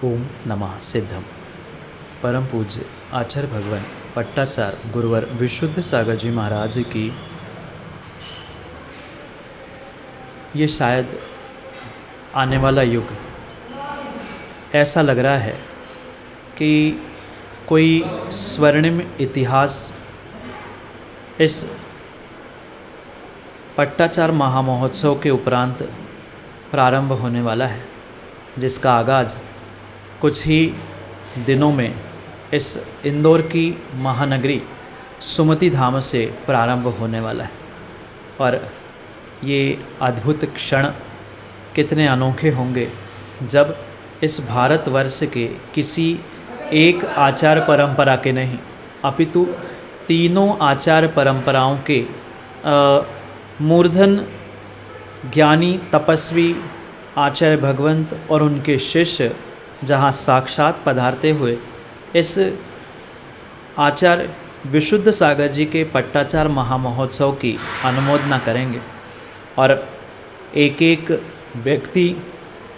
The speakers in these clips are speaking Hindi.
ओम नमः सिद्धम। परम पूज्य आचार्य भगवान पट्टाचार्य गुरुवर विशुद्ध सागर जी महाराज की ये शायद आने वाला युग ऐसा लग रहा है कि कोई स्वर्णिम इतिहास इस पट्टाचार्य महामहोत्सव के उपरांत प्रारंभ होने वाला है, जिसका आगाज़ कुछ ही दिनों में इस इंदौर की महानगरी सुमति धाम से प्रारंभ होने वाला है। और ये अद्भुत क्षण कितने अनोखे होंगे जब इस भारतवर्ष के किसी एक आचार परंपरा के नहीं अपितु तीनों आचार परंपराओं के मूर्धन ज्ञानी तपस्वी आचार्य भगवंत और उनके शिष्य जहाँ साक्षात पधारते हुए इस आचार्य विशुद्ध सागर जी के पट्टाचार महामहोत्सव की अनुमोदना करेंगे। और एक एक व्यक्ति,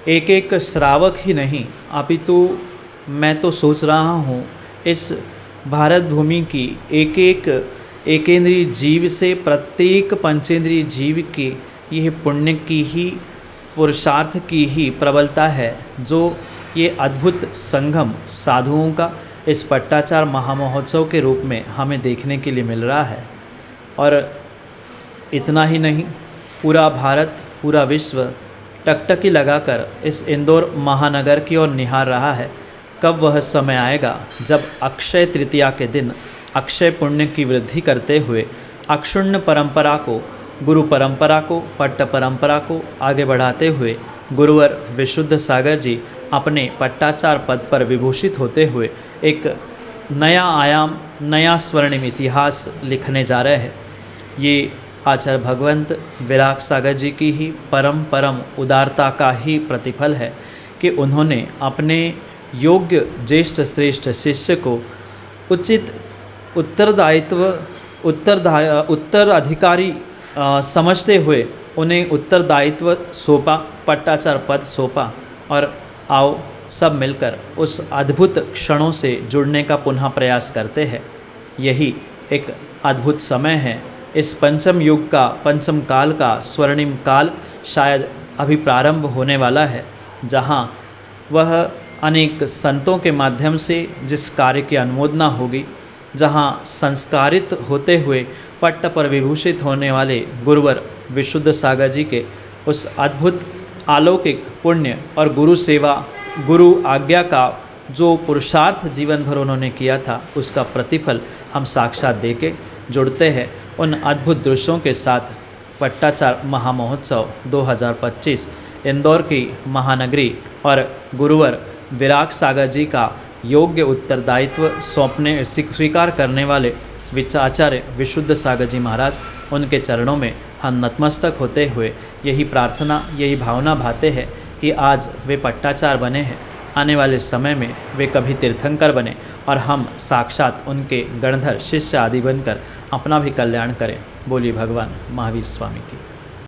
एक एक श्रावक ही नहीं अपितु मैं तो सोच रहा हूँ इस भारत भूमि की एक एक एकेंद्रीय जीव से प्रत्येक पंचेंद्रीय जीव की यह पुण्य की ही पुरुषार्थ की ही प्रबलता है, जो ये अद्भुत संगम साधुओं का इस पट्टाचार महामहोत्सव के रूप में हमें देखने के लिए मिल रहा है। और इतना ही नहीं, पूरा भारत, पूरा विश्व टकटकी लगाकर इस इंदौर महानगर की ओर निहार रहा है। कब वह समय आएगा जब अक्षय तृतीया के दिन अक्षय पुण्य की वृद्धि करते हुए अक्षुण्ण परंपरा को, गुरु परंपरा को, पट्ट परंपरा को आगे बढ़ाते हुए गुरुवर विशुद्ध सागर जी अपने पट्टाचार पद पर विभूषित होते हुए एक नया आयाम, नया स्वर्णिम इतिहास लिखने जा रहे हैं। ये आचार्य भगवंत विराग सागर जी की ही परम उदारता का ही प्रतिफल है कि उन्होंने अपने योग्य ज्येष्ठ श्रेष्ठ शिष्य को उचित उत्तराधिकारी समझते हुए उन्हें उत्तरदायित्व सौंपा, पट्टाचार पद सौंपा। और आओ सब मिलकर उस अद्भुत क्षणों से जुड़ने का पुनः प्रयास करते हैं। यही एक अद्भुत समय है। इस पंचम युग का, पंचम काल का स्वर्णिम काल शायद अभी प्रारंभ होने वाला है, जहाँ वह अनेक संतों के माध्यम से जिस कार्य की अनुमोदना होगी, जहाँ संस्कारित होते हुए पट्ट पर विभूषित होने वाले गुरुवर विशुद्ध सागर जी के उस अद्भुत अलौकिक पुण्य और गुरु सेवा, गुरु आज्ञा का जो पुरुषार्थ जीवन भर उन्होंने किया था, उसका प्रतिफल हम साक्षात देके जुड़ते हैं उन अद्भुत दृश्यों के साथ। पट्टाचार महामहोत्सव 2025 इंदौर की महानगरी और गुरुवर विराग सागर जी का योग्य उत्तरदायित्व सौंपने स्वीकार करने वाले आचार्य विशुद्ध सागर जी महाराज, उनके चरणों में हम नतमस्तक होते हुए यही प्रार्थना, यही भावना भाते हैं कि आज वे पट्टाचार बने हैं, आने वाले समय में वे कभी तीर्थंकर बने और हम साक्षात उनके गणधर शिष्य आदि बनकर अपना भी कल्याण करें। बोलिए भगवान महावीर स्वामी की।